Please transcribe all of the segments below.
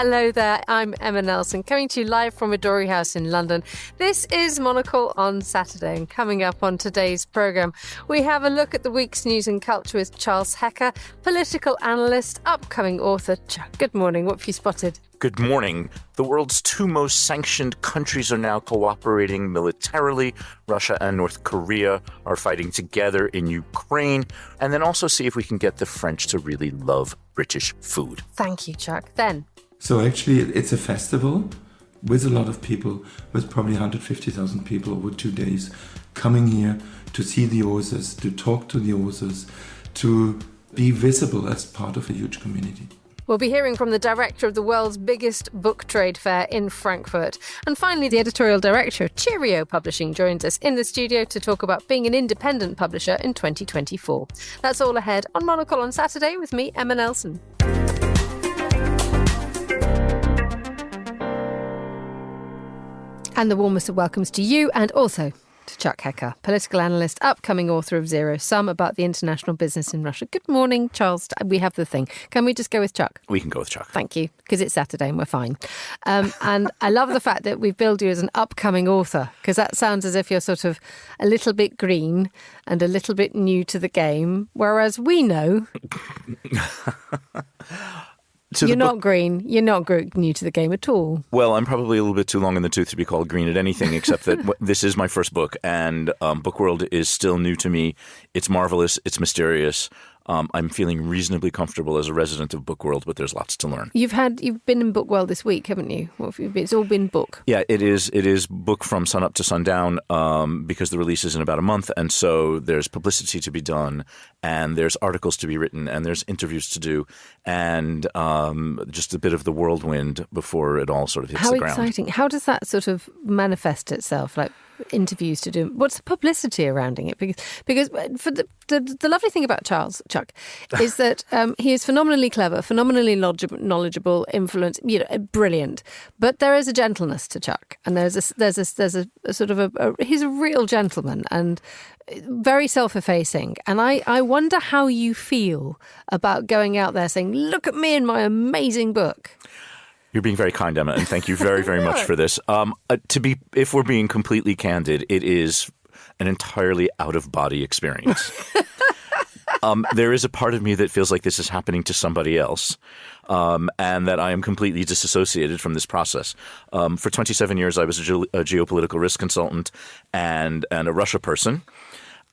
Hello there, I'm Emma Nelson, coming to you live from Midori House in London. This is Monocle on Saturday, and coming up on today's programme, we have a look at the week's news and culture with Charles Hecker, political analyst, upcoming author. Chuck, good morning. What have you spotted? Good morning. The world's two most sanctioned countries are now cooperating militarily. Russia and North Korea are fighting together in Ukraine. And then also see if we can get the French to really love British food. Thank you, Chuck. Then. So actually, it's a festival with a lot of people, with probably 150,000 people over 2 days coming here to see the authors, to talk to the authors, to be visible as part of a huge community. We'll be hearing from the director of the world's biggest book trade fair in Frankfurt. And finally, the editorial director of Cheerio Publishing joins us in the studio to talk about being an independent publisher in 2024. That's all ahead on Monocle on Saturday with me, Emma Nelson. And the warmest of welcomes to you and also to Chuck Hecker, political analyst, upcoming author of Zero Sum about the international business in Russia. Good morning, Charles. We have the thing. Can we just go with Chuck? We can go with Chuck. Thank you, because it's Saturday and we're fine. And I love the fact that we've billed you as an upcoming author, because that sounds as if you're sort of a little bit green and a little bit new to the game, whereas we know... You're not green. You're not new to the game at all. Well, I'm probably a little bit too long in the tooth to be called green at anything, except that this is my first book, and Book World is still new to me. It's marvelous. It's mysterious. I'm feeling reasonably comfortable as a resident of Book World, but there's lots to learn. You've been in Book World this week, haven't you? What have you been? It's all been book. Yeah, it is book from sun up to sundown because the release is in about a month, and so there's publicity to be done, and there's articles to be written, and there's interviews to do, and just a bit of the whirlwind before it all sort of hits the ground. How exciting! How does that sort of manifest itself? Like interviews to do. What's the publicity surrounding it? Because for the lovely thing about Chuck, is that he is phenomenally clever, phenomenally knowledgeable, brilliant. But there is a gentleness to Chuck, and there's a sort of he's a real gentleman and very self-effacing. And I wonder how you feel about going out there saying, "Look at me and my amazing book." You're being very kind, Emma, and thank you very, very much for this. If we're being completely candid, it is an entirely out-of-body experience. There is a part of me that feels like this is happening to somebody else, and that I am completely disassociated from this process. For 27 years, I was a geopolitical risk consultant and a Russia person,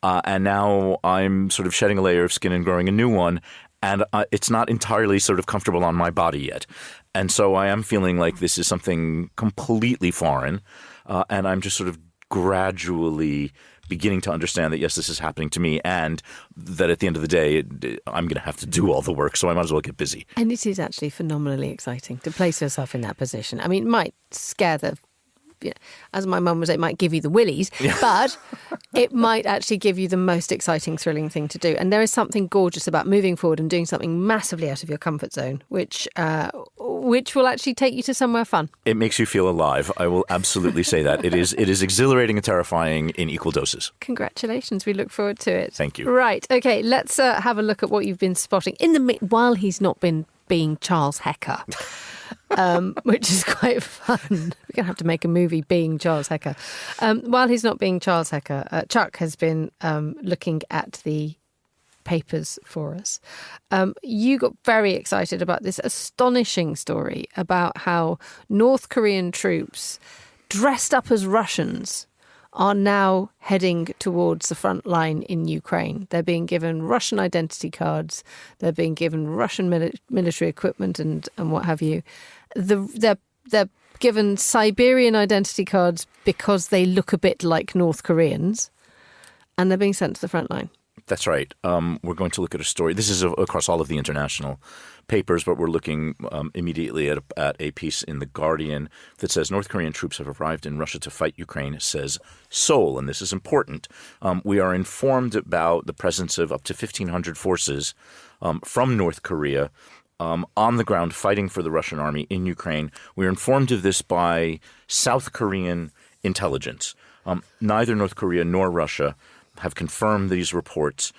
and now I'm sort of shedding a layer of skin and growing a new one, and it's not entirely sort of comfortable on my body yet. And so I am feeling like this is something completely foreign, and I'm just sort of gradually beginning to understand that, yes, this is happening to me, and that at the end of the day, I'm going to have to do all the work, so I might as well get busy. And it is actually phenomenally exciting to place yourself in that position. I mean, it might scare as my mum would say, it might give you the willies, but it might actually give you the most exciting, thrilling thing to do. And there is something gorgeous about moving forward and doing something massively out of your comfort zone, which will actually take you to somewhere fun. It makes you feel alive. I will absolutely say that. It is exhilarating and terrifying in equal doses. Congratulations. We look forward to it. Thank you. Right. Okay. Let's have a look at what you've been spotting while he's not been being Charles Hecker. Which is quite fun. We're going to have to make a movie being Charles Hecker. While he's not being Charles Hecker, Chuck has been looking at the papers for us. You got very excited about this astonishing story about how North Korean troops dressed up as Russians are now heading towards the front line in Ukraine. They're being given Russian identity cards. They're being given Russian military equipment and what have you. They're given Siberian identity cards because they look a bit like North Koreans, and they're being sent to the front line. That's right. We're going to look at a story. This is across all of the international papers, but we're looking immediately at a piece in The Guardian that says North Korean troops have arrived in Russia to fight Ukraine, says Seoul. And this is important. We are informed about the presence of up to 1,500 forces from North Korea on the ground fighting for the Russian army in Ukraine. We're informed of this by South Korean intelligence. Neither North Korea nor Russia have confirmed these reports.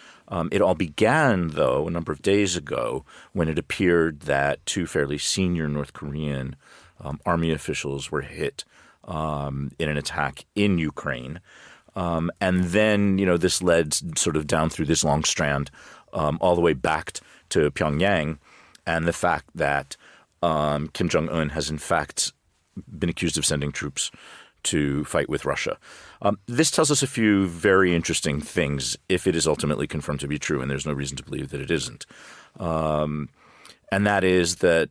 It all began, though, a number of days ago when it appeared that two fairly senior North Korean army officials were hit in an attack in Ukraine. And then, this led sort of down through this long strand all the way back to Pyongyang, and the fact that Kim Jong-un has in fact been accused of sending troops to fight with Russia. This tells us a few very interesting things if it is ultimately confirmed to be true, and there's no reason to believe that it isn't. And that is that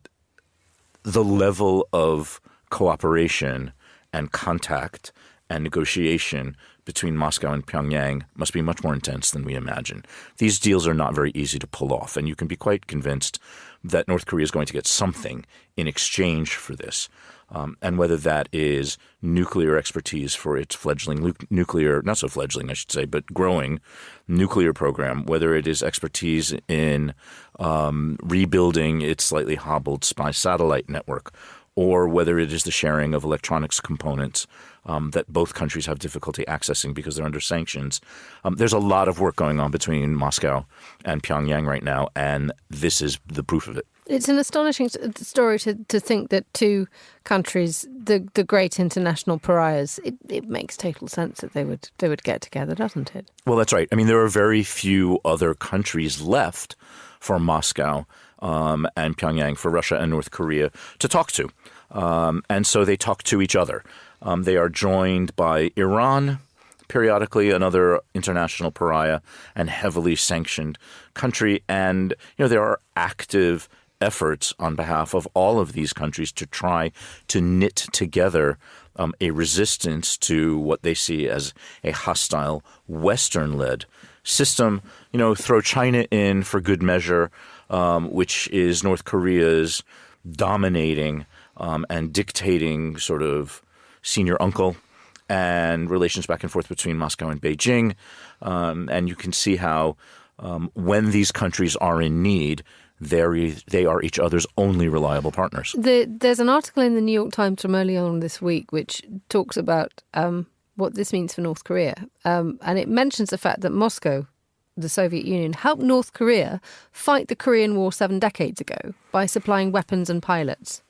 the level of cooperation and contact and negotiation between Moscow and Pyongyang must be much more intense than we imagine. These deals are not very easy to pull off, and you can be quite convinced that North Korea is going to get something in exchange for this. And whether that is nuclear expertise for its fledgling nuclear, not so fledgling, I should say, but growing nuclear program, whether it is expertise in rebuilding its slightly hobbled spy satellite network, or whether it is the sharing of electronics components that both countries have difficulty accessing because they're under sanctions. There's a lot of work going on between Moscow and Pyongyang right now, and this is the proof of it. It's an astonishing story to think that two countries, the great international pariahs, it makes total sense that they would get together, doesn't it? Well, that's right. I mean, there are very few other countries left for Moscow and Pyongyang, for Russia and North Korea to talk to. And so they talk to each other. They are joined by Iran, periodically another international pariah and heavily sanctioned country. And, there are active efforts on behalf of all of these countries to try to knit together a resistance to what they see as a hostile Western-led system. Throw China in for good measure, which is North Korea's dominating and dictating sort of senior uncle, and relations back and forth between Moscow and Beijing. And you can see how when these countries are in need, they are each other's only reliable partners. There's an article in the New York Times from early on this week which talks about what this means for North Korea. And it mentions the fact that Moscow, the Soviet Union, helped North Korea fight the Korean War 7 decades ago by supplying weapons and pilots.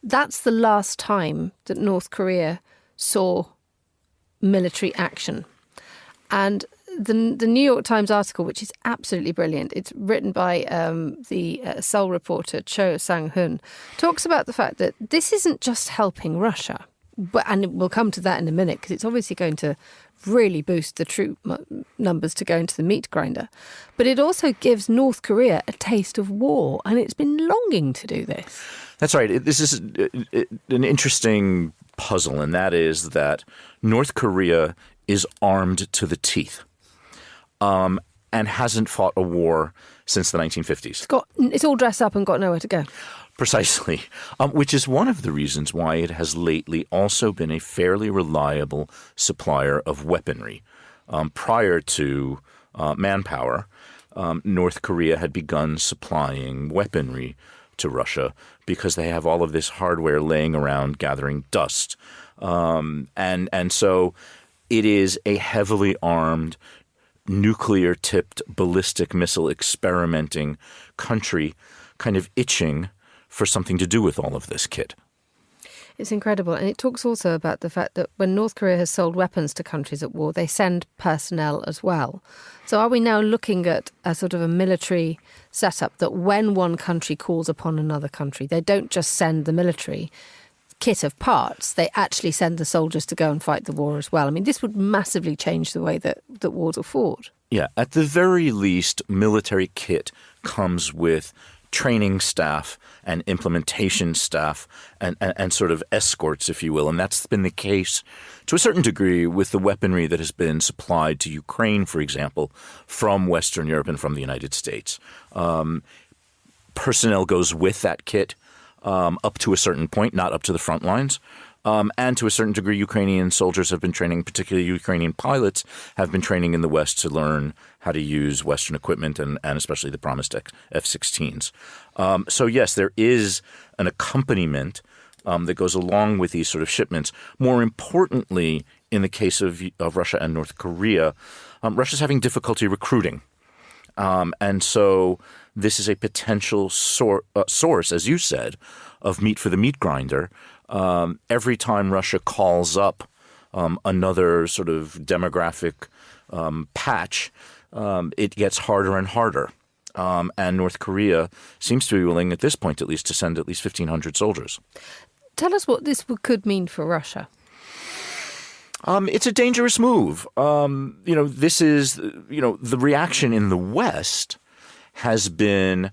That's the last time that North Korea saw military action. And the New York Times article, which is absolutely brilliant, it's written by the Seoul reporter Cho Sang-hun, talks about the fact that this isn't just helping Russia, and we'll come to that in a minute because it's obviously going to really boost the troop numbers to go into the meat grinder, but it also gives North Korea a taste of war, and it's been longing to do this. That's right. This is an interesting puzzle, and that is that North Korea is armed to the teeth. And hasn't fought a war since the 1950s. It's all dressed up and got nowhere to go. Precisely, which is one of the reasons why it has lately also been a fairly reliable supplier of weaponry. Prior to manpower, North Korea had begun supplying weaponry to Russia because they have all of this hardware laying around gathering dust. And so it is a heavily armed, nuclear-tipped ballistic missile experimenting country kind of itching for something to do with all of this kit. It's incredible. And it talks also about the fact that when North Korea has sold weapons to countries at war, they send personnel as well. So are we now looking at a sort of a military setup that when one country calls upon another country, they don't just send the military kit of parts, they actually send the soldiers to go and fight the war as well. I mean, this would massively change the way that wars are fought. Yeah, at the very least, military kit comes with training staff and implementation staff and sort of escorts, if you will. And that's been the case to a certain degree with the weaponry that has been supplied to Ukraine, for example, from Western Europe and from the United States. Personnel goes with that kit up to a certain point, not up to the front lines. And to a certain degree, Ukrainian soldiers have been training, particularly Ukrainian pilots, have been training in the West to learn how to use Western equipment and especially the promised F-16s. So yes, there is an accompaniment that goes along with these sort of shipments. More importantly, in the case of Russia and North Korea, Russia's having difficulty recruiting. And so this is a potential source, as you said, of meat for the meat grinder. Every time Russia calls up another sort of demographic patch, it gets harder and harder. And North Korea seems to be willing, at this point at least, to send at least 1,500 soldiers. Tell us what this could mean for Russia. It's a dangerous move. This is, the reaction in the West has been,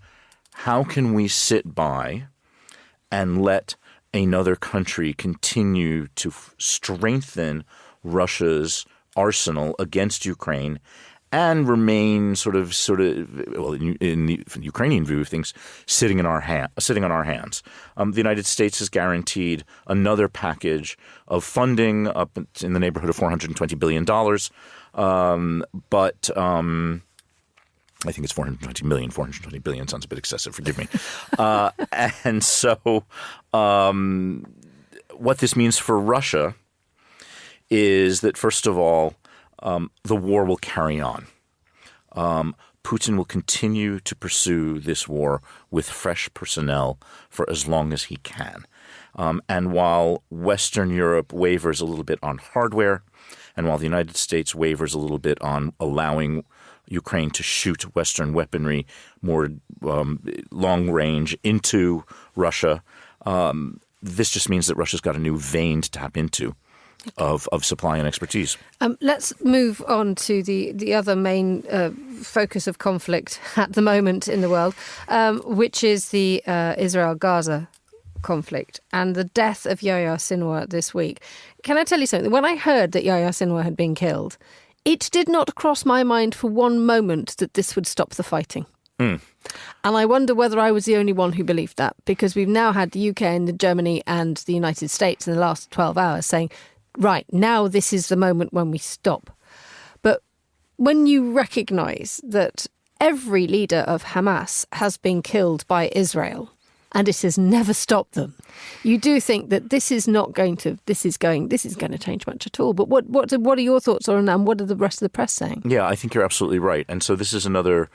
how can we sit by and let another country continue to strengthen Russia's arsenal against Ukraine and remain in the Ukrainian view of things, sitting on our hands. The United States has guaranteed another package of funding up in the neighborhood of $420 billion. But I think it's 420 million. 420 billion sounds a bit excessive. Forgive me. And so what this means for Russia is that, first of all, the war will carry on. Putin will continue to pursue this war with fresh personnel for as long as he can. And while Western Europe wavers a little bit on hardware, and while the United States wavers a little bit on allowing Ukraine to shoot Western weaponry more long range into Russia, this just means that Russia's got a new vein to tap into of supply and expertise. Let's move on to the other main focus of conflict at the moment in the world, which is the Israel-Gaza conflict and the death of Yahya Sinwar this week. Can I tell you something? When I heard that Yahya Sinwar had been killed, it did not cross my mind for one moment that this would stop the fighting. And I wonder whether I was the only one who believed that, because we've now had the UK and Germany and the United States in the last 12 hours saying, right, now this is the moment when we stop. But when you recognise that every leader of Hamas has been killed by Israel and it has never stopped them, you do think that this is going to change much at all. But what are your thoughts on that, and what are the rest of the press saying? Yeah, I think you're absolutely right. And so this is another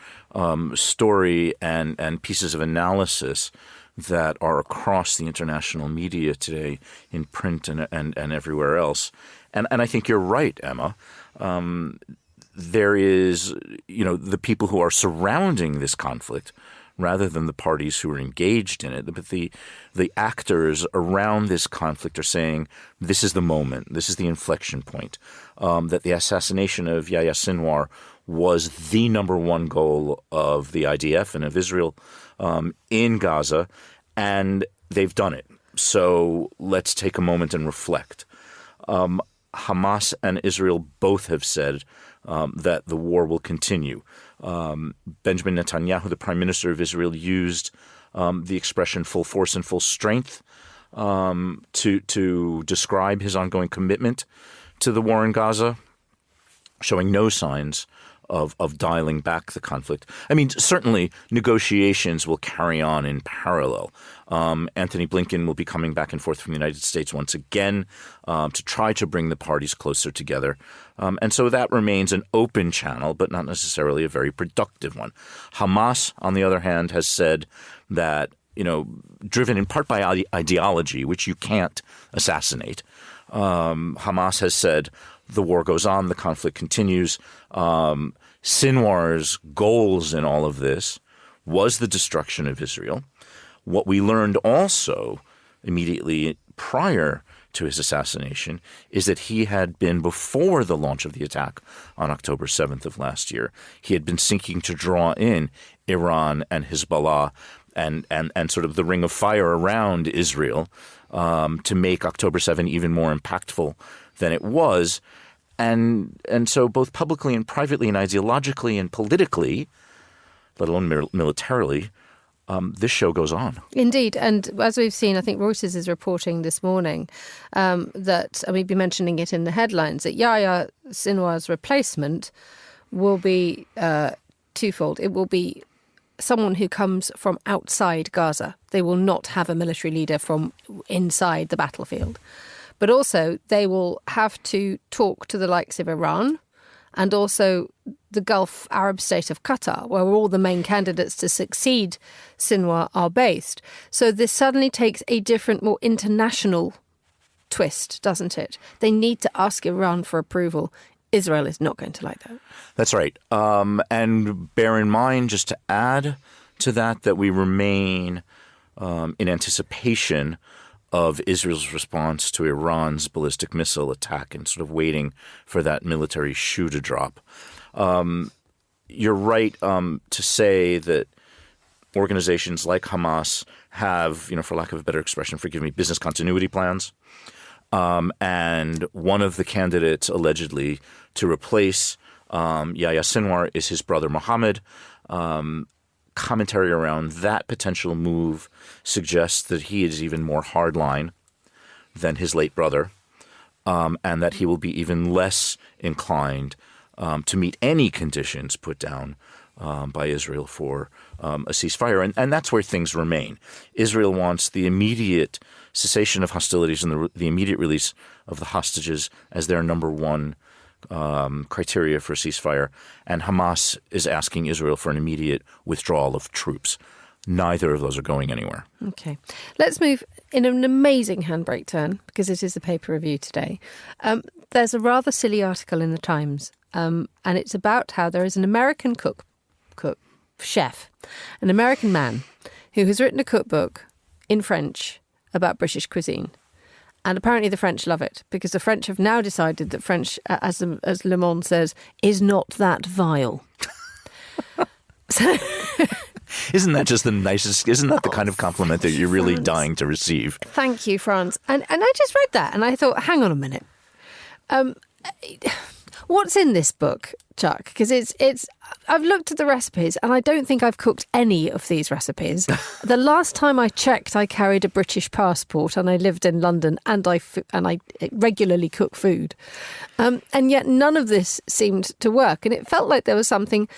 story and pieces of analysis that are across the international media today in print and everywhere else. And I think you're right, Emma. There is, the people who are surrounding this conflict rather than the parties who are engaged in it. But the actors around this conflict are saying this is the moment, this is the inflection point, that the assassination of Yahya Sinwar was the number one goal of the IDF and of Israel in Gaza, and they've done it. So let's take a moment and reflect. Hamas and Israel both have said that the war will continue. Benjamin Netanyahu, the Prime Minister of Israel, used the expression full force and full strength to describe his ongoing commitment to the war in Gaza, showing no signs of dialing back the conflict. I mean, certainly negotiations will carry on in parallel. Anthony Blinken will be coming back and forth from the United States once again to try to bring the parties closer together. And so that remains an open channel, but not necessarily a very productive one. Hamas, on the other hand, has said that, driven in part by ideology, which you can't assassinate, Hamas has said the war goes on, the conflict continues. Sinwar's goals in all of this was the destruction of Israel. What we learned also immediately prior to his assassination is that he had been, before the launch of the attack on October 7th of last year, he had been seeking to draw in Iran and Hezbollah and sort of the ring of fire around Israel to make October 7 even more impactful than it was. And so both publicly and privately and ideologically and politically, let alone militarily, this show goes on. Indeed. And as we've seen, I think Reuters is reporting this morning that, and we've been mentioning it in the headlines, that Yahya Sinwar's replacement will be twofold. It will be someone who comes from outside Gaza. They will not have a military leader from inside the battlefield. But also they will have to talk to the likes of Iran and also the Gulf Arab state of Qatar, where all the main candidates to succeed Sinwar are based. So this suddenly takes a different, more international twist, doesn't it? They need to ask Iran for approval. Israel is not going to like that. That's right. And bear in mind, just to add to that we remain in anticipation of Israel's response to Iran's ballistic missile attack and sort of waiting for that military shoe to drop. You're right to say that organizations like Hamas have, for lack of a better expression, forgive me, business continuity plans. And one of the candidates allegedly to replace Yahya Sinwar is his brother Mohammed. Commentary around that potential move suggests that he is even more hardline than his late brother, and that he will be even less inclined to meet any conditions put down by Israel for a ceasefire. And that's where things remain. Israel wants the immediate cessation of hostilities and the immediate release of the hostages as their number one criteria for a ceasefire. And Hamas is asking Israel for an immediate withdrawal of troops. Neither of those are going anywhere. Okay. Let's move in an amazing handbrake turn, because it is the paper review today. There's a rather silly article in the Times, and it's about how there is an American chef, an American man who has written a cookbook in French about British cuisine. And apparently the French love it, because the French have now decided that French, as Le Monde says, is not that vile. So isn't that just the nicest? Isn't that the kind of compliment that you're really dying to receive? Thank you, France. And I just read that and I thought, hang on a minute. What's in this book, Chuck? Because it's I've looked at the recipes and I don't think I've cooked any of these recipes. The last time I checked, I carried a British passport and I lived in London and I regularly cook food. And yet none of this seemed to work. And it felt like there was something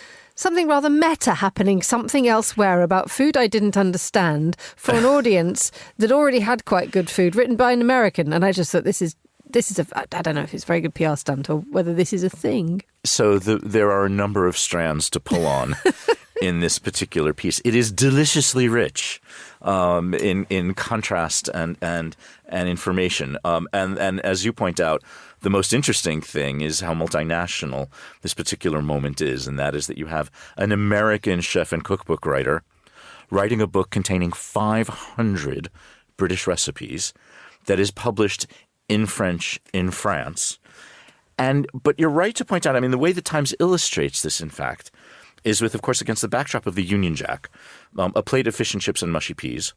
rather meta happening, something elsewhere about food I didn't understand for an audience that already had quite good food written by an American. And I just thought this is I don't know if it's a very good PR stunt or whether this is a thing. So there are a number of strands to pull on in this particular piece. It is deliciously rich in contrast and information. And as you point out, the most interesting thing is how multinational this particular moment is, and that is that you have an American chef and cookbook writer writing a book containing 500 British recipes that is published in French in France. But you're right to point out, I mean, the way the Times illustrates this, in fact, is with, of course, against the backdrop of the Union Jack, a plate of fish and chips and mushy peas,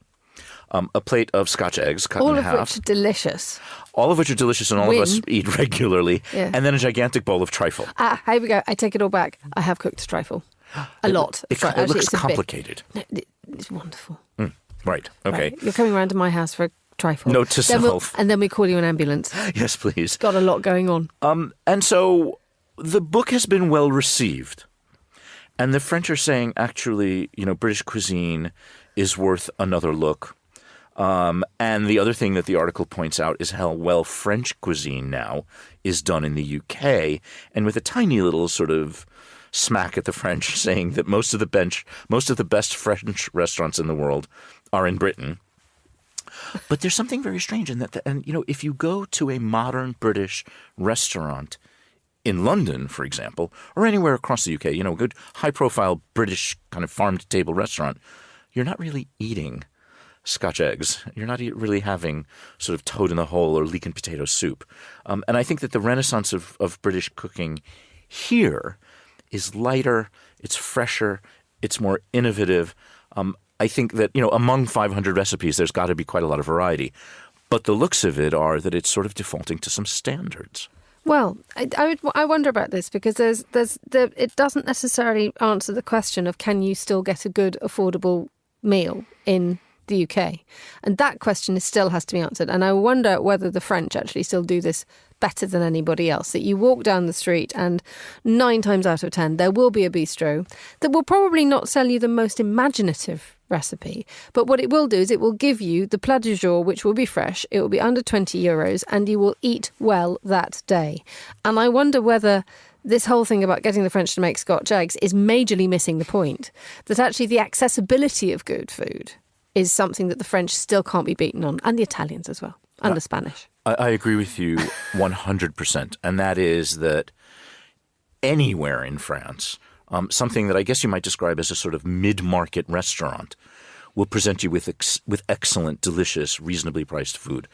a plate of Scotch eggs cut in half. All of which are delicious. All of which are delicious and all of us eat regularly. Yeah. And then a gigantic bowl of trifle. Here we go. I take it all back. I have cooked trifle. A lot. It looks complicated. No, it's wonderful. Right. Okay. Right. You're coming around to my house for a trifle. Note to self. And then we call you an ambulance. Yes, please. Got a lot going on. And so the book has been well received. And the French are saying, actually, British cuisine is worth another look. And the other thing that the article points out is how well French cuisine now is done in the UK. And with a tiny little sort of smack at the French, saying that most of the best French restaurants in the world are in Britain. But there's something very strange in that. And, if you go to a modern British restaurant in London, for example, or anywhere across the UK, a good high-profile British kind of farm-to-table restaurant, you're not really eating Scotch eggs. You're not really having sort of toad in the hole or leek and potato soup. And I think that the renaissance of British cooking here is lighter, it's fresher, it's more innovative. I think that, among 500 recipes, there's got to be quite a lot of variety. But the looks of it are that it's sort of defaulting to some standards. Well, I wonder about this because it doesn't necessarily answer the question of can you still get a good, affordable meal in the UK? And that question still has to be answered. And I wonder whether the French actually still do this better than anybody else. That you walk down the street and 9 times out of 10 there will be a bistro that will probably not sell you the most imaginative recipe, but what it will do is it will give you the plat du jour, which will be fresh, it will be under €20, and you will eat well that day. And I wonder whether this whole thing about getting the French to make Scotch eggs is majorly missing the point that actually the accessibility of good food is something that the French still can't be beaten on, and the Italians as well, and the Spanish. I agree with you 100%, and that is that anywhere in France, something that I guess you might describe as a sort of mid-market restaurant will present you with excellent, delicious, reasonably priced food.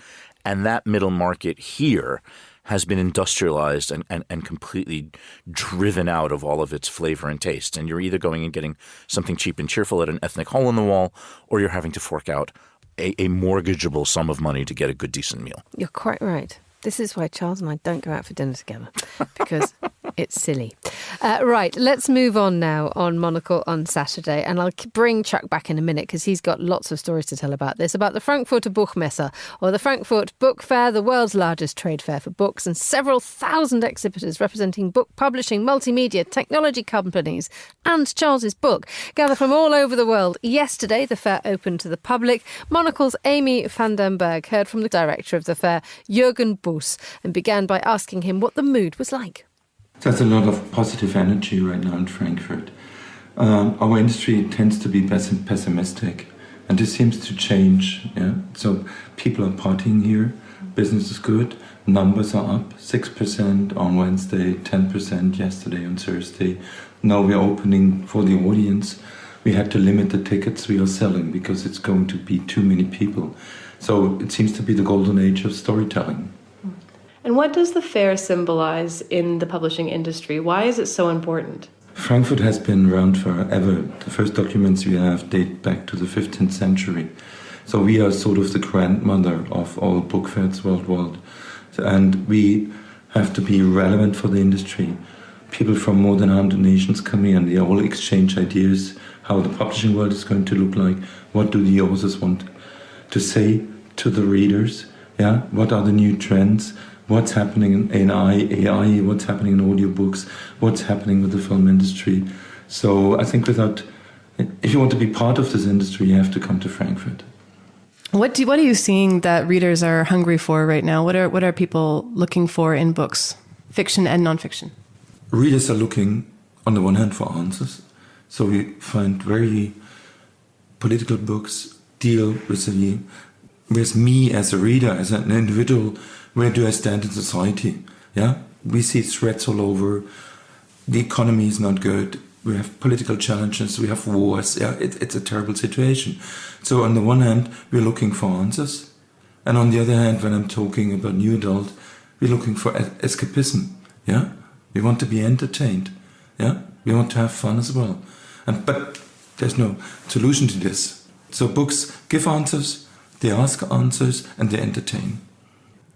And that middle market here has been industrialized and completely driven out of all of its flavor and taste. And you're either going and getting something cheap and cheerful at an ethnic hole in the wall, or you're having to fork out a mortgageable sum of money to get a good, decent meal. You're quite right. This is why Charles and I don't go out for dinner together, because it's silly. Right, let's move on now on Monocle on Saturday. And I'll bring Chuck back in a minute because he's got lots of stories to tell about this, about the Frankfurt Buchmesse, or the Frankfurt Book Fair, the world's largest trade fair for books, and several thousand exhibitors representing book publishing, multimedia, technology companies, and Charles's book gather from all over the world. Yesterday, the fair opened to the public. Monocle's Amy van den Berg heard from the director of the fair, Jürgen Boos, and began by asking him what the mood was like. There's a lot of positive energy right now in Frankfurt. Our industry tends to be pessimistic, and this seems to change. Yeah? So people are partying here, business is good, numbers are up, 6% on Wednesday, 10% yesterday on Thursday. Now we're opening for the audience. We had to limit the tickets we are selling because it's going to be too many people. So it seems to be the golden age of storytelling. And what does the fair symbolize in the publishing industry? Why is it so important? Frankfurt has been around forever. The first documents we have date back to the 15th century. So we are sort of the grandmother of all book fairs worldwide. And we have to be relevant for the industry. People from more than 100 nations come here and they all exchange ideas, how the publishing world is going to look like, what do the authors want to say to the readers, yeah? What are the new trends? What's happening in AI, what's happening in audiobooks, what's happening with the film industry. So I think if you want to be part of this industry, you have to come to Frankfurt. What are you seeing that readers are hungry for right now? What are people looking for in books, fiction and nonfiction? Readers are looking, on the one hand, for answers. So we find very political books deal with me as a reader, as an individual. Where do I stand in society? Yeah, we see threats all over. The economy is not good. We have political challenges. We have wars. Yeah, it's a terrible situation. So on the one hand, we're looking for answers, and on the other hand, when I'm talking about new adult, we're looking for escapism. Yeah, we want to be entertained. Yeah, we want to have fun as well. But there's no solution to this. So books give answers, they ask answers, and they entertain.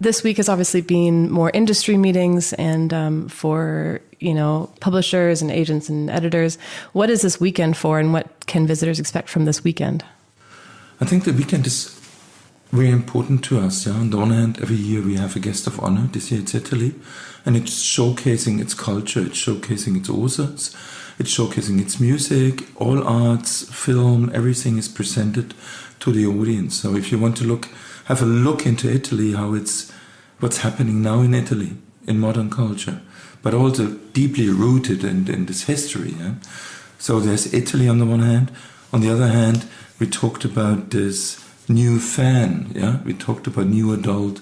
This week has obviously been more industry meetings and for, publishers and agents and editors. What is this weekend for, and what can visitors expect from this weekend? I think the weekend is very important to us. Yeah? On the one hand, every year we have a guest of honor. This year it's Italy. And it's showcasing its culture, it's showcasing its authors, it's showcasing its music, all arts, film, everything is presented to the audience. So if you want to have a look into Italy, what's happening now in Italy, in modern culture, but also deeply rooted in this history. Yeah? So there's Italy on the one hand. On the other hand, we talked about this new fan. Yeah? We talked about new adult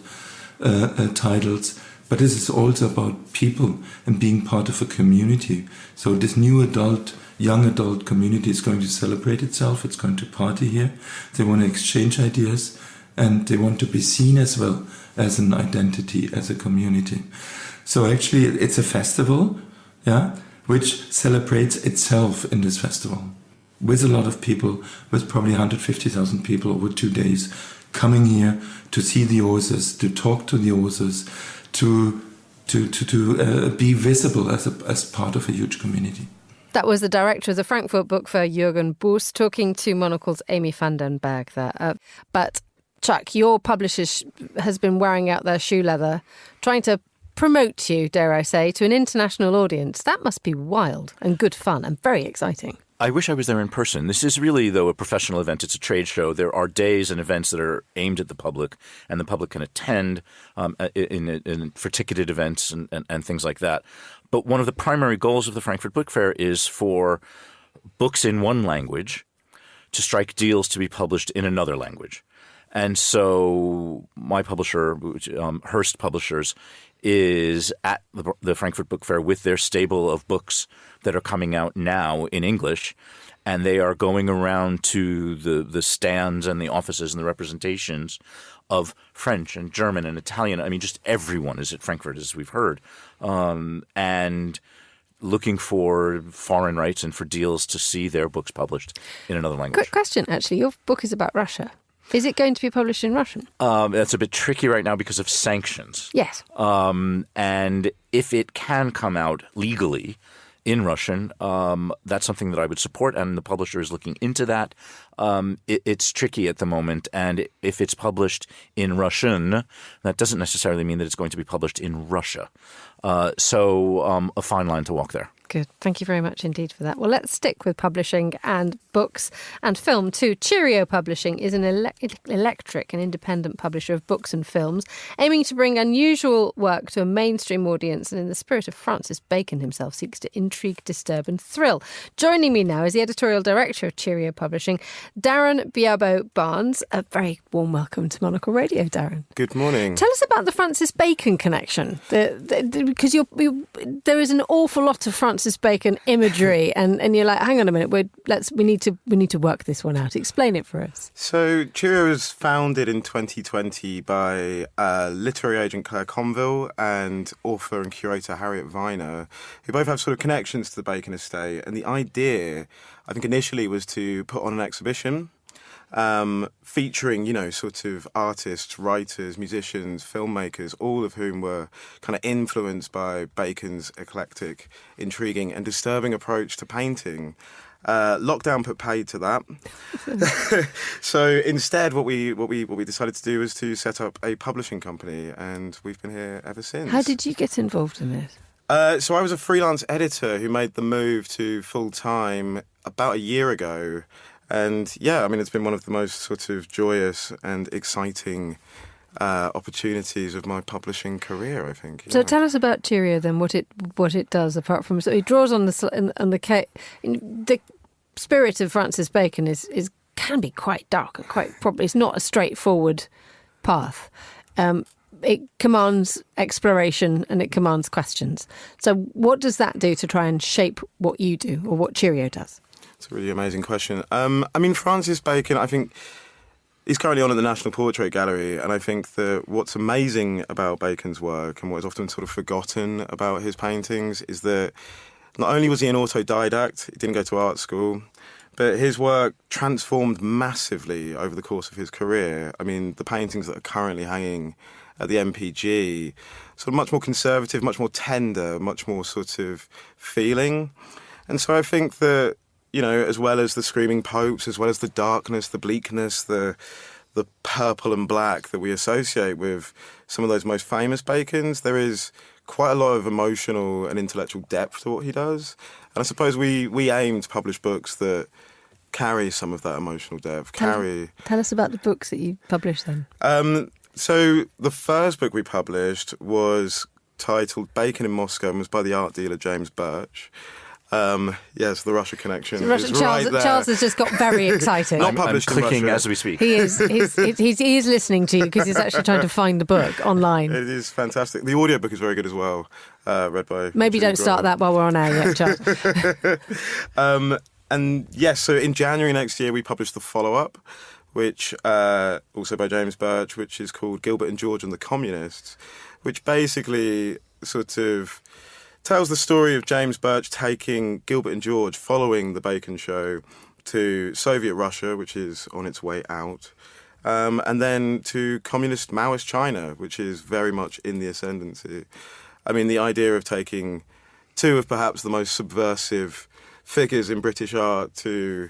titles. But this is also about people and being part of a community. So this new young adult community is going to celebrate itself. It's going to party here. They want to exchange ideas. And they want to be seen as well as an identity, as a community. So actually, it's a festival, yeah, which celebrates itself in this festival. With a lot of people, with probably 150,000 people over 2 days, coming here to see the authors, to talk to the authors, to be visible as part of a huge community. That was the director of the Frankfurt Book Fair, Jürgen Boos, talking to Monocle's Amy van den Berg there. But Chuck, your publisher has been wearing out their shoe leather, trying to promote you, dare I say, to an international audience. That must be wild and good fun and very exciting. I wish I was there in person. This is really, though, a professional event. It's a trade show. There are days and events that are aimed at the public, and the public can attend for ticketed events and things like that. But one of the primary goals of the Frankfurt Book Fair is for books in one language to strike deals to be published in another language. And so my publisher, Hearst Publishers, is at the Frankfurt Book Fair with their stable of books that are coming out now in English, and they are going around to the stands and the offices and the representations of French and German and Italian. I mean, just everyone is at Frankfurt, as we've heard, and looking for foreign rights and for deals to see their books published in another language. Quick question, actually. Your book is about Russia. Is it going to be published in Russian? That's a bit tricky right now because of sanctions. Yes. And if it can come out legally in Russian, that's something that I would support, and the publisher is looking into that. It's tricky at the moment, and if it's published in Russian, that doesn't necessarily mean that it's going to be published in Russia. So a fine line to walk there. Good. Thank you very much indeed for that. Well, let's stick with publishing and books and film too. Cheerio Publishing is an electric and independent publisher of books and films, aiming to bring unusual work to a mainstream audience, and in the spirit of Francis Bacon himself, seeks to intrigue, disturb and thrill. Joining me now is the editorial director of Cheerio Publishing, Darren Biabowe Barnes. A very warm welcome to Monocle Radio, Darren. Good morning. Tell us about the Francis Bacon connection, because there is an awful lot of Francis Bacon imagery, and you're like, hang on a minute, we need to work this one out. Explain it for us. So Cheerio was founded in 2020 by literary agent Claire Conville and author and curator Harriet Viner, who both have sort of connections to the Bacon estate. And the idea, I think, initially was to put on an exhibition featuring, sort of artists, writers, musicians, filmmakers, all of whom were kind of influenced by Bacon's eclectic, intriguing and disturbing approach to painting. Lockdown put paid to that. So instead, what we decided to do was to set up a publishing company, and we've been here ever since. How did you get involved in this? So I was a freelance editor who made the move to full-time about a year ago. And yeah, I mean, it's been one of the most sort of joyous and exciting opportunities of my publishing career, I think. So tell us about Cheerio then, what it does, apart from, so it draws on the spirit of Francis Bacon can be quite dark and quite probably it's not a straightforward path. It commands exploration and it commands questions. So what does that do to try and shape what you do, or what Cheerio does? It's a really amazing question. I mean, Francis Bacon, I think, he's currently on at the National Portrait Gallery, and I think that what's amazing about Bacon's work and what is often sort of forgotten about his paintings is that not only was he an autodidact, he didn't go to art school, but his work transformed massively over the course of his career. I mean, the paintings that are currently hanging at the MPG, sort of much more conservative, much more tender, much more sort of feeling. And so I think that, as well as the screaming popes, as well as the darkness, the bleakness, the purple and black that we associate with some of those most famous Bacons, there is quite a lot of emotional and intellectual depth to what he does. And I suppose we aim to publish books that carry some of that emotional depth. Tell us about the books that you published then. So the first book we published was titled Bacon in Moscow and was by the art dealer James Birch. Yes, the Russia connection. Charles has just got very excited. Not published I'm clicking in Russia. as we speak. He is. He is listening to you because he's actually trying to find the book online. It is fantastic. The audiobook is very good as well, read by... Maybe don't start that while we're on air yet, Charles. And yes, so in January next year we published the follow-up, which also by James Birch, which is called Gilbert and George and the Communists, which basically sort of tells the story of James Birch taking Gilbert and George following the Bacon show to Soviet Russia, which is on its way out, and then to communist Maoist China, which is very much in the ascendancy. I mean, the idea of taking two of perhaps the most subversive figures in British art to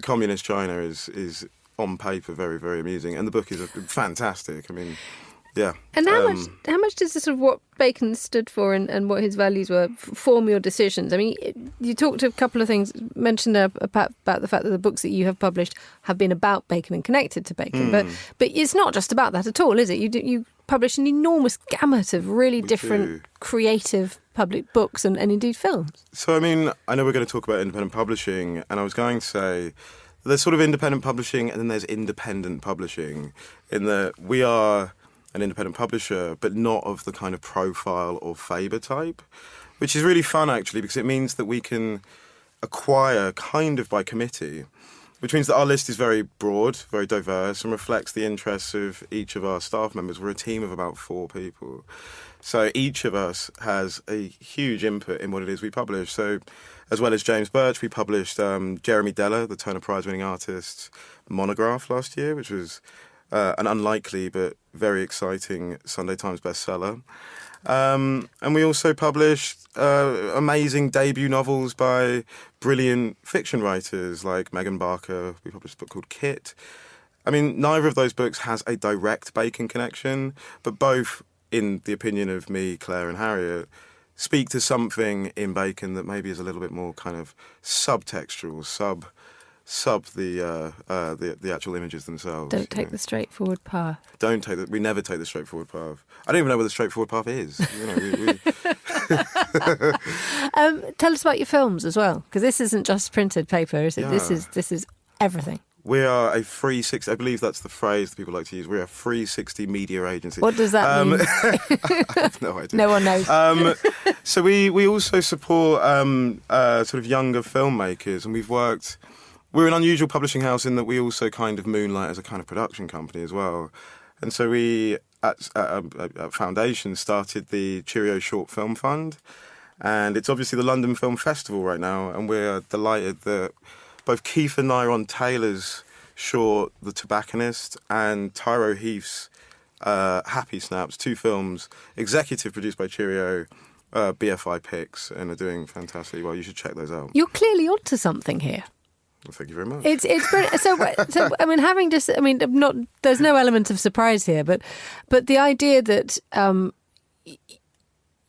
communist China is on paper very, very amusing. And the book is fantastic. I mean, Yeah. And how much does this sort of what Bacon stood for and what his values were form your decisions? I mean, you talked a couple of things, mentioned about the fact that the books that you have published have been about Bacon and connected to Bacon, but it's not just about that at all, is it? You publish an enormous gamut of really different creative public books and indeed films. So, I mean, I know we're going to talk about independent publishing, and I was going to say there's sort of independent publishing and then there's independent publishing, in that we are an independent publisher, but not of the kind of profile or Faber type, which is really fun, actually, because it means that we can acquire kind of by committee, which means that our list is very broad, very diverse, and reflects the interests of each of our staff members. We're a team of about 4 people. So each of us has a huge input in what it is we publish. So as well as James Birch, we published Jeremy Deller, the Turner Prize-winning artist's monograph last year, which was an unlikely but very exciting Sunday Times bestseller. And we also published amazing debut novels by brilliant fiction writers like Megan Barker. We published a book called Kit. I mean, neither of those books has a direct Bacon connection, but both, in the opinion of me, Claire and Harriet, speak to something in Bacon that maybe is a little bit more kind of subtextual, sub the actual images themselves. Don't take the straightforward path. We never take the straightforward path. I don't even know what the straightforward path is. Tell us about your films as well, because this isn't just printed paper, is it? Yeah. This is everything. We are a 360, I believe that's the phrase that people like to use. We're a 360 media agency. What does that mean? I have no idea. No one knows. So we also support sort of younger filmmakers, and we're an unusual publishing house in that we also kind of moonlight as a kind of production company as well. And so we, at Foundation, started the Cheerio Short Film Fund. And it's obviously the London Film Festival right now, and we're delighted that both Kiefer Nyron Taylor's short, The Tobacconist, and Tyro Heath's Happy Snaps, 2 films, executive produced by Cheerio, BFI picks, and are doing fantastically well. You should check those out. You're clearly onto something here. Well, thank you very much. It's brilliant. So I mean, there's no element of surprise here, but the idea that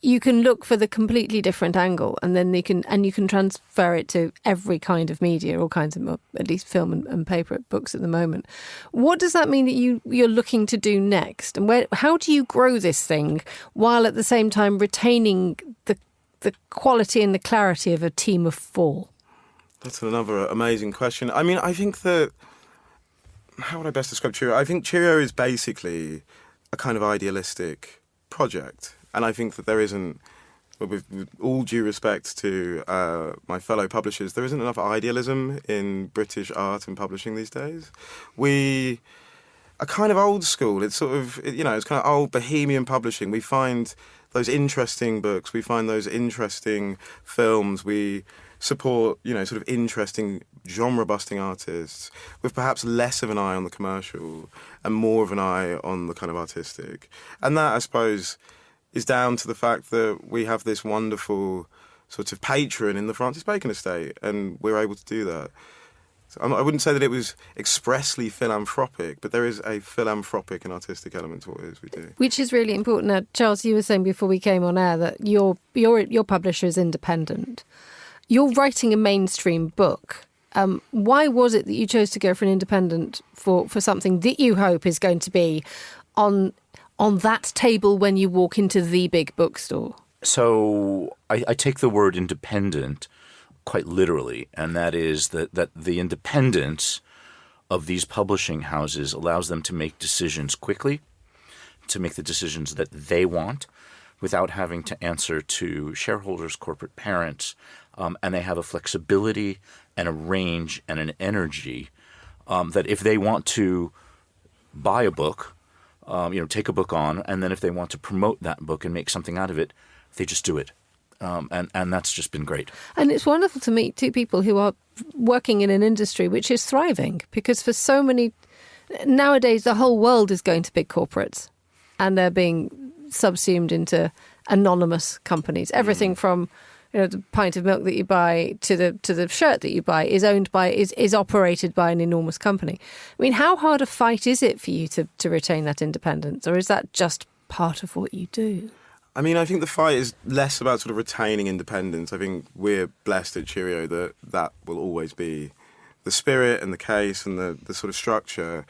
you can look for the completely different angle, and then you can transfer it to every kind of media, all kinds of, at least film and paper books at the moment. What does that mean that you're looking to do next, and how do you grow this thing while at the same time retaining the quality and the clarity of a team of 4? That's another amazing question. I mean, I think that, how would I best describe Cheerio? I think Cheerio is basically a kind of idealistic project. And I think that there isn't, with all due respect to my fellow publishers, there isn't enough idealism in British art and publishing these days. We are kind of old school. It's sort of, it's kind of old bohemian publishing. We find those interesting books. We find those interesting films. We support, sort of interesting genre-busting artists with perhaps less of an eye on the commercial and more of an eye on the kind of artistic. And that, I suppose, is down to the fact that we have this wonderful sort of patron in the Francis Bacon estate, and we're able to do that. So I wouldn't say that it was expressly philanthropic, but there is a philanthropic and artistic element to what it is we do. Which is really important. Now, Charles, you were saying before we came on air that your publisher is independent. You're writing a mainstream book. Why was it that you chose to go for an independent for something that you hope is going to be on that table when you walk into the big bookstore? So I take the word independent quite literally, and that is that the independence of these publishing houses allows them to make decisions quickly, to make the decisions that they want without having to answer to shareholders, corporate parents, and they have a flexibility and a range and an energy that if they want to buy a book, take a book on, and then if they want to promote that book and make something out of it, they just do it. And that's just been great. And it's wonderful to meet 2 people who are working in an industry which is thriving, because for so many, nowadays the whole world is going to big corporates and they're being subsumed into anonymous companies. Everything from, the pint of milk that you buy to the shirt that you buy is operated by an enormous company. I mean, how hard a fight is it for you to retain that independence, or is that just part of what you do? I mean, I think the fight is less about sort of retaining independence. I think we're blessed at Cheerio that will always be the spirit and the case and the sort of structure.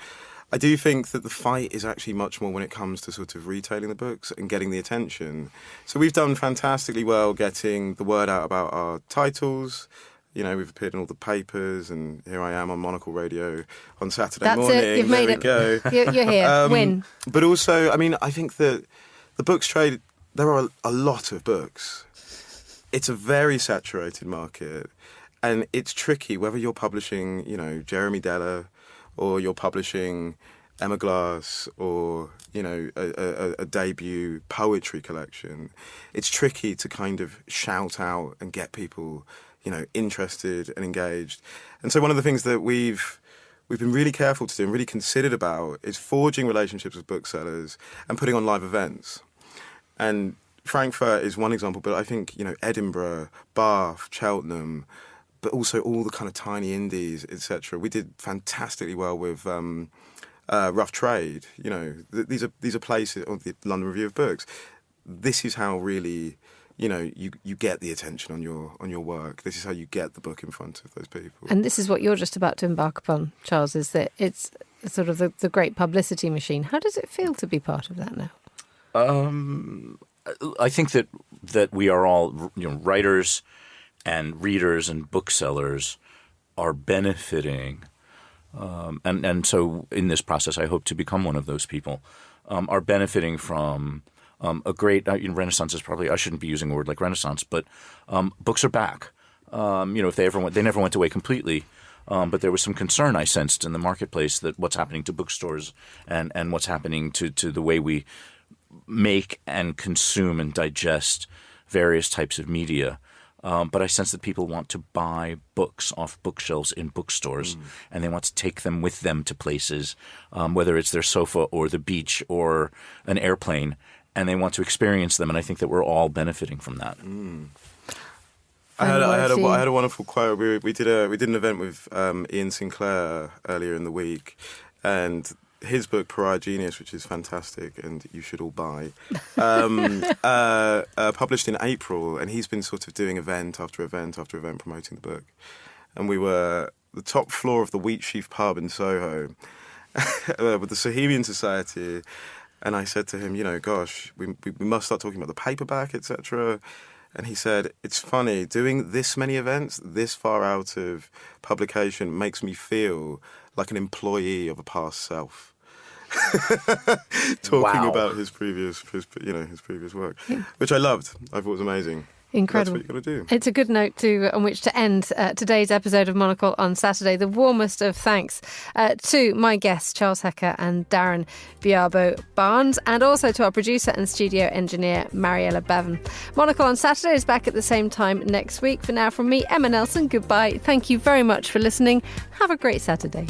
I do think that the fight is actually much more when it comes to sort of retailing the books and getting the attention. So we've done fantastically well getting the word out about our titles. We've appeared in all the papers, and here I am on Monocle Radio on Saturday morning. That's it. You've made it. Go. You're here. Win. But also, I mean, I think that the books trade, there are a lot of books. It's a very saturated market, and it's tricky whether you're publishing, Jeremy Deller, or you're publishing Emma Glass, or, a debut poetry collection. It's tricky to kind of shout out and get people, interested and engaged. And so one of the things that we've been really careful to do and really considered about is forging relationships with booksellers and putting on live events. And Frankfurt is one example, but I think, Edinburgh, Bath, Cheltenham, but also all the kind of tiny indies, etc. We did fantastically well with Rough Trade. These are places, or the London Review of Books. This is how really, you get the attention on your work. This is how you get the book in front of those people. And this is what you're just about to embark upon, Charles, is that it's sort of the great publicity machine. How does it feel to be part of that now? I think that we are all, writers and readers and booksellers are benefiting, and so in this process, I hope to become one of those people. Are benefiting from a great Renaissance is probably, I shouldn't be using a word like Renaissance, but books are back. If they never went away completely, but there was some concern I sensed in the marketplace that what's happening to bookstores and what's happening to the way we make and consume and digest various types of media. But I sense that people want to buy books off bookshelves in bookstores, and they want to take them with them to places, whether it's their sofa or the beach or an airplane, and they want to experience them. And I think that we're all benefiting from that. I had a wonderful quote. We did an event with Ian Sinclair earlier in the week, and his book Pariah Genius, which is fantastic and you should all buy, published in April, and he's been sort of doing event after event after event promoting the book. And we were the top floor of the Wheatsheaf pub in Soho with the Sahibian Society, and I said to him, gosh, we must start talking about the paperback, etc. And he said, it's funny, doing this many events this far out of publication makes me feel like an employee of a past self. Talking about his previous work, which I loved. I thought was amazing. Incredible. That's what you've got to do. It's a good note on which to end today's episode of Monocle on Saturday. The warmest of thanks to my guests, Charles Hecker and Darren Biabowe Barnes, and also to our producer and studio engineer, Mariella Bevan. Monocle on Saturday is back at the same time next week. For now, from me, Emma Nelson, goodbye. Thank you very much for listening. Have a great Saturday.